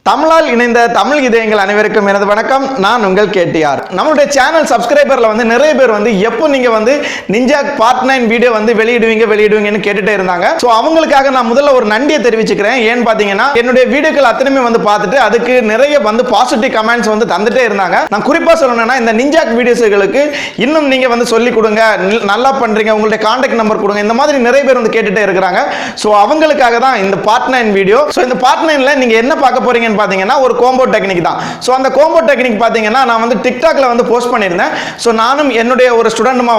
தமிழால் இணைந்த தமிழ் இதயங்கள் அனைவருக்கும் எனது வணக்கம். நான் உங்கள் கேடிஆர். நம்மளுடைய சேனல் சப்ஸ்கிரைபர்ல நிறைய பேர் எப்போ நீங்க நிஞ்சாக் பார்ட் 9 வீடியோ வெளியிடுவீங்கன்னு கேட்டுட்டே இருந்தாங்க. சோ அவங்களுக்காக நான் முதல்ல ஒரு நன்றியை தெரிவிச்சுக்கிறேன். ஏன்னு பாத்தீங்கன்னா என்னுடைய வீடியோக்கள் அத்தனையுமே பார்த்துட்டு அதுக்கு நிறைய பாசிட்டிவ் கமெண்ட்ஸ் தந்துட்டே இருந்தாங்க. நான் குறிப்பா சொல்லணும்னா இந்த நிஞ்சாக் வீடியோஸ்களுக்கு இன்னும் நீங்க சொல்லி கொடுங்க, நல்லா பண்றீங்க, உங்களுடைய கான்டாக்ட் நம்பர் கொடுங்க, இந்த மாதிரி நிறைய பேர் கேட்டுட்டே இருக்காங்க. சோ அவங்களுக்காக தான் இந்த பார்ட் 9 வீடியோ. சோ இந்த பார்ட் 9ல நீங்க என்ன பார்க்க போறீங்க பாத்தீங்கன்னா ஒரு கோம்போ டெக்னிக் தான். சோ அந்த கோம்போ டெக்னிக் பாத்தீங்கன்னா நான் டிக்டாக்ல போஸ்ட் பண்ணிருந்தேன். சோ நானும் என்னுடைய ஒரு ஸ்டூடெண்ட்மா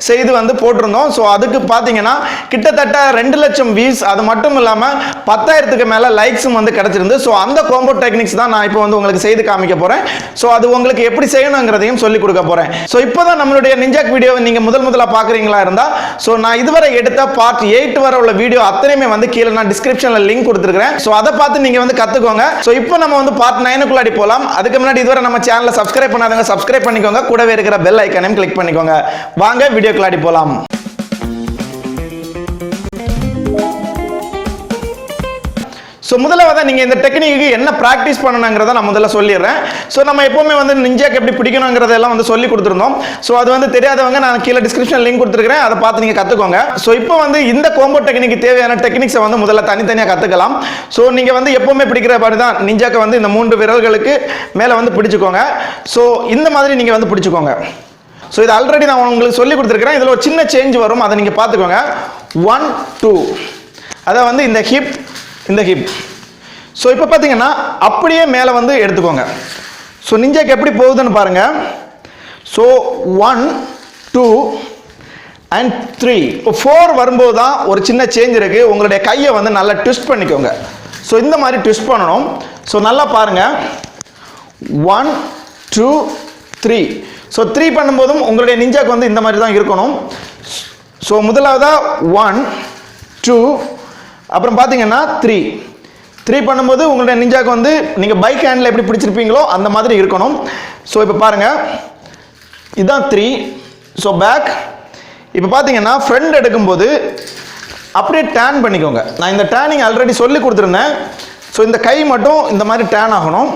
செய்து போட்டிருந்தோம். சோ அதுக்கு பாத்தீங்கன்னா கிட்டத்தட்ட 2 லட்சம் வியூஸ், அது மட்டும் இல்லாம 10,000க்கு மேல லைக்ஸும் கிடைச்சிருந்து. சோ அந்த கோம்போ டெக்னிக்ஸ் தான் நான் இப்போ உங்களுக்கு செய்து காமிக்க போறேன். சோ அது உங்களுக்கு எப்படி செய்யணும்ங்கறதையும் சொல்லி கொடுக்க போறேன். சோ இப்போதான் நம்மளுடைய நிஞ்சாக் வீடியோவை நீங்க முதல்ல பாக்குறீங்களா இருந்தா சோ நான் இதுவரை எடுத்த பார்ட் 8 வரை உள்ள வீடியோ அத்தனையுமே கீழே நான் டிஸ்கிரிப்ஷன்ல லிங்க் கொடுத்திருக்கேன். சோ அதை பார்த்து நீங்க கத்துக்கோங்க. சோ இப்போ நம்ம பார்ட் 9 குள்ளாடி போலாம். அதுக்கு முன்னாடி இதுவரை நம்ம சேனலை சப்ஸ்கிரைப் பண்ணாதவங்க சப்ஸ்கிரைப் பண்ணிக்கோங்க, கூடவே இருக்கிற பெல் ஐகானையும் கிளிக் பண்ணிக்கோங்க. வாங்க வீடியோக்குள்ளாடி போலாம். சோ முதல்ல நீங்க இந்த டெக்னிக்கு என்ன பிராக்டிஸ் பண்ணணும்ங்கறத நான் முதல்ல சொல்லிடுறேன். சோ நம்ம எப்பவுமே நிஞ்சாக் எப்படி பிடிக்கணும்ங்கறத எல்லாம் சொல்லி கொடுத்திருந்தோம். சோ அது தெரியாதவங்க நான் கீழே டிஸ்கிரிப்ஷன் லிங்க் கொடுத்திருக்கேன், அதை பார்த்து நீங்க கத்துக்கோங்க. சோ இப்போ இந்த கோம்போ டெக்னிக்கு தேவையான டெக்னிக்ஸை முதல்ல தனித்தனியா கத்துக்கலாம். சோ நீங்க எப்பவுமே பிடிக்கிற மாதிரி தான் நிஞ்சாக்க இந்த 3 விரல்களுக்கு மேல பிடிச்சுக்கோங்க. சோ இந்த மாதிரி நீங்க பிடிச்சுக்கோங்க. சோ இது ஆல்ரெடி நான் உங்களுக்கு சொல்லி கொடுத்திருக்கேன். இதுல ஒரு சின்ன சேஞ்ச் வரும், அதை நீங்க பாத்துக்கோங்க. 1 2 அத இந்த ஹிப். ஸோ இப்போ பார்த்தீங்கன்னா அப்படியே மேலே எடுத்துக்கோங்க. ஸோ நிஞ்சாக்கு எப்படி போகுதுன்னு பாருங்க. ஸோ 1 2 and 3 இப்போ 4 வரும்போது தான் ஒரு சின்ன சேஞ்ச் இருக்கு. உங்களுடைய கையை நல்லா ட்விஸ்ட் பண்ணிக்கோங்க. ஸோ இந்த மாதிரி ட்விஸ்ட் பண்ணணும். ஸோ நல்லா பாருங்க. 1 2 3. ஸோ 3 பண்ணும்போதும் உங்களுடைய நிஞ்சாக்கு இந்த மாதிரி தான் இருக்கணும். ஸோ முதலாவதா 1 2 அப்புறம் பார்த்தீங்கன்னா 3 பண்ணும்போது உங்களுடைய நிஞ்சாக்கு நீங்க பைக் ஹேண்ட்ல எப்படி பிடிச்சிருப்பீங்களோ அந்த மாதிரி இருக்கணும். ஸோ இப்போ பாருங்க, இதுதான் 3. So back. இப்போ பார்த்தீங்கன்னா ஃப்ரண்ட் எடுக்கும்போது அப்படியே டேன் பண்ணிக்கோங்க. நான் இந்த டேனிங் ஆல்ரெடி சொல்லி கொடுத்துருந்தேன். ஸோ இந்த கை மட்டும் இந்த மாதிரி டேன் ஆகணும்.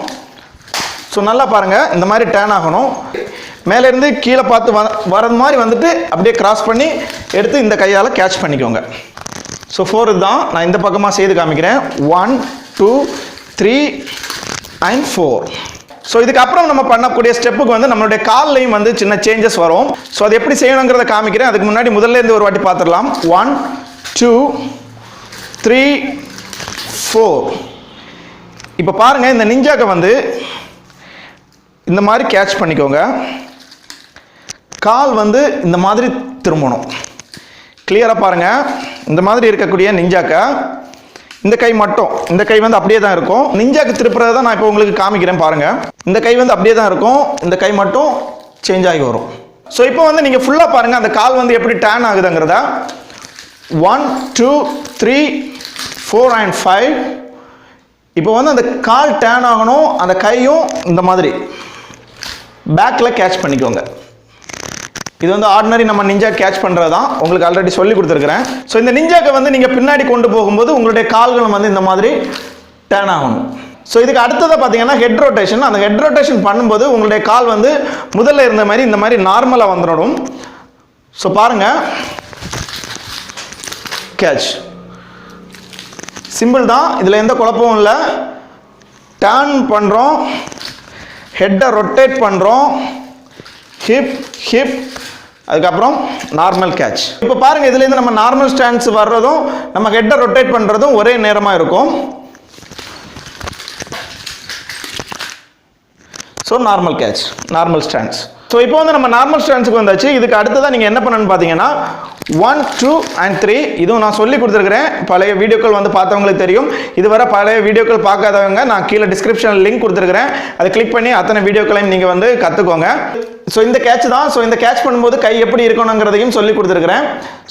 ஸோ நல்லா பாருங்க, இந்த மாதிரி டேன் ஆகணும். மேலேருந்து கீழே பார்த்து வரது மாதிரி அப்படியே கிராஸ் பண்ணி எடுத்து இந்த கையால் கேட்ச் பண்ணிக்கோங்க. ஸோ 4 தான் நான் இந்த பக்கமாக செய்து காமிக்கிறேன். 1 2 3 and 4. ஸோ இதுக்கப்புறம் நம்ம பண்ணக்கூடிய ஸ்டெப்புக்கு நம்மளுடைய கால்லையும் சின்ன சேஞ்சஸ் வரும். ஸோ அது எப்படி செய்யணுங்கிறத காமிக்கிறேன். அதுக்கு முன்னாடி முதல்ல இருந்து ஒரு வாட்டி பார்த்துடலாம். 1 2 3 4. இப்போ பாருங்க, இந்த நிஞ்சாக்க இந்த மாதிரி கேட்ச் பண்ணிக்கோங்க. கால் இந்த மாதிரி திரும்பணும். கிளியரா பாருங்க. இந்த மாதிரி இருக்கக்கூடிய நிஞ்சாக்க இந்த கை மட்டும், இந்த கை அப்படியே தான் இருக்கும். நிஞ்சாக்கு திருப்புறதை தான் நான் இப்போ உங்களுக்கு காமிக்கிறேன் பாருங்க. இந்த கை அப்படியே தான் இருக்கும், இந்த கை மட்டும் சேஞ்ச் ஆகி வரும். ஸோ இப்போ நீங்க ஃபுல்லா பாருங்க அந்த கால் எப்படி டேன் ஆகுதுங்கிறத. 1 2 3 4 and 5. இப்போ அந்த கால் டேன் ஆகணும், அந்த கையும் இந்த மாதிரி பேக்ல கேட்ச் பண்ணிக்கோங்க. இது ஆர்டினரி நம்ம நிஞ்சா கேட்ச் பண்றது தான், உங்களுக்கு ஆல்ரெடி சொல்லி கொடுத்துருக்கிறேன். ஸோ இந்த நிஞ்சாக்க நீங்க பின்னாடி கொண்டு போகும்போது உங்களுடைய கால்கள் இந்த மாதிரி டேர்ன் ஆகணும். ஸோ இதுக்கு அடுத்ததாக பார்த்தீங்கன்னா ஹெட் ரொட்டேஷன். அந்த ஹெட் ரொட்டேஷன் பண்ணும்போது உங்களுடைய கால் முதல்ல இருந்த மாதிரி இந்த மாதிரி நார்மலாக வந்துடும். ஸோ பாருங்க, கேட்ச் சிம்பிள் தான், இதில் எந்த குழப்பமும் இல்லை. டர்ன் பண்ணுறோம், ஹெட்டை ரொட்டேட் பண்ணுறோம், ஹிப் ஹிப், அதுக்கப்புறம் நார்மல் கேட்ச். இப்போ பாருங்க, இதுலேருந்து நம்ம நார்மல் ஸ்டான்ஸ் வர்றதும் நம்ம ஹெட்டை ரொட்டேட் பண்ணுறதும் ஒரே நேரமாக இருக்கும். So normal catch, normal stance. So இப்போ நம்ம நார்மல் ஸ்டான்ஸுக்கு வந்தாச்சு. இதுக்கு அடுத்ததான் நீங்கள் என்ன பண்ணணும்னு பார்த்தீங்கன்னா 1 2 and 3. இதுவும் நான் சொல்லி கொடுத்துருக்கிறேன். பழைய வீடியோக்கள் பார்த்தவங்களுக்கு தெரியும். இதுவரை பழைய வீடியோக்கள் பார்க்காதவங்க நான் கீழே டிஸ்கிரிப்ஷனில் லிங்க் கொடுத்துருக்கிறேன், அதை கிளிக் பண்ணி அத்தனை வீடியோக்களையும் நீங்கள் கற்றுக்கோங்க. ஸோ இந்த கேட்ச் தான். ஸோ இந்த கேட்ச் பண்ணும்போது கை எப்படி இருக்கணுங்கிறதையும் சொல்லி கொடுத்துருக்கிறேன்.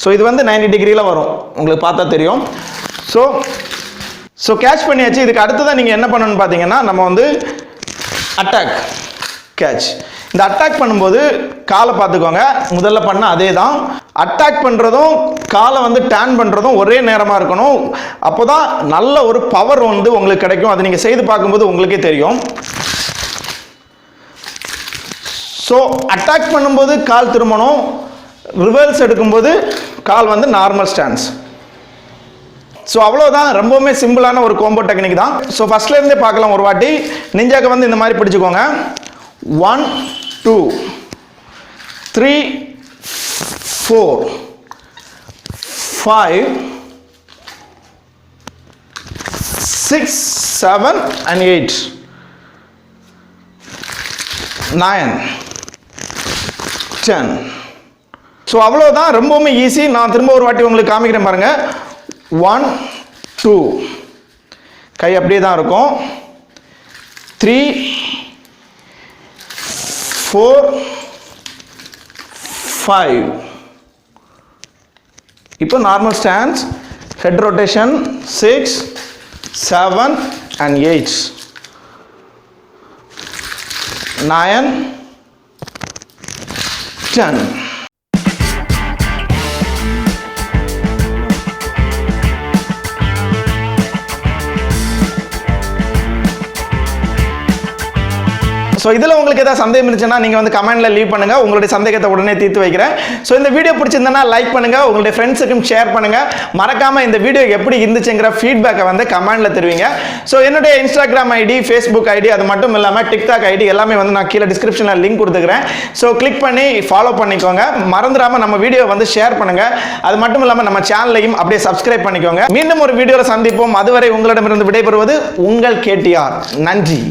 ஸோ இது 90 டிகிரியில் வரும், உங்களுக்கு பார்த்தா தெரியும். ஸோ கேட்ச் பண்ணியாச்சு. இதுக்கு அடுத்ததான் நீங்கள் என்ன பண்ணணும்னு பார்த்தீங்கன்னா நம்ம அட்டாக் கேட்ச். இந்த அட்டாக் பண்ணும்போது காலை பார்த்துக்கோங்க, முதல்ல பண்ண அதே தான். அட்டாக் பண்ணுறதும் காலை வந்து டேன் பண்ணுறதும் ஒரே நேரமாக இருக்கணும். அப்போ தான் நல்ல ஒரு பவர் வந்து உங்களுக்கு கிடைக்கும். அது நீங்கள் செய்து பார்க்கும்போது உங்களுக்கே தெரியும். ஸோ அட்டாக் பண்ணும்போது கால் திரும்பணும், ரிவர்ஸ் எடுக்கும்போது கால் வந்து நார்மல் ஸ்டான்ஸ். ஸோ அவ்வளோதான், ரொம்பவுமே சிம்பிளான ஒரு கோம்போ டெக்னிக் தான். ஸோ ஃபர்ஸ்ட்லேருந்தே பார்க்கலாம் ஒரு வாட்டி. நிஞ்சாக்கு வந்து இந்த மாதிரி பிடிச்சிக்கோங்க. 1 2 3 4 5 6 7 and 8 9 10. ஸோ அவ்வளோதான், ரொம்பவுமே ஈஸி. நான் திரும்ப ஒரு வாட்டி உங்களுக்கு காமிக்கிறேன் பாருங்க. 1 2 கை அப்படியே தான் இருக்கும். 3 4 5. இப்போ normal stance, head rotation 6 7 and 8 9 10. So இதில் உங்களுக்கு ஏதாவது சந்தேகம் இருந்துச்சுன்னா நீங்கள் வந்து கமெண்ட்டில் லீவ் பண்ணுங்கள். உங்களுடைய சந்தேகத்தை உடனே தீர்த்து வைக்கிறேன். ஸோ இந்த வீடியோ பிடிச்சிருந்தனா லைக் பண்ணுங்கள், உங்களுடைய ஃப்ரெண்ட்ஸுக்கும் ஷேர் பண்ணுங்கள். மறக்காமல் இந்த வீடியோ எப்படி இருந்துச்சுங்கிற ஃபீட்பேக்கை வந்து கமெண்ட்டில் தெரிவிங்க. ஸோ என்னுடைய இன்ஸ்டாகிராம் ஐடி, ஃபேஸ்புக் ஐடி, அது மட்டும் இல்லாமல் டிக்டாக் ஐடி எல்லாமே வந்து நான் கீழே டிஸ்கிரிப்ஷனில் லிங்க் கொடுத்துக்கிறேன். ஸோ கிளிக் பண்ணி ஃபாலோ பண்ணிக்கோங்க. மறந்துடாமல் நம்ம வீடியோ வந்து ஷேர் பண்ணுங்கள். அது மட்டும் இல்லாமல் நம்ம சேனலையும் அப்படியே சப்ஸ்கிரைப் பண்ணிக்கோங்க. மீண்டும் ஒரு வீடியோவில் சந்திப்போம். அதுவரை உங்களிடமிருந்து விடைபெறுவது உங்கள் KTR. நன்றி.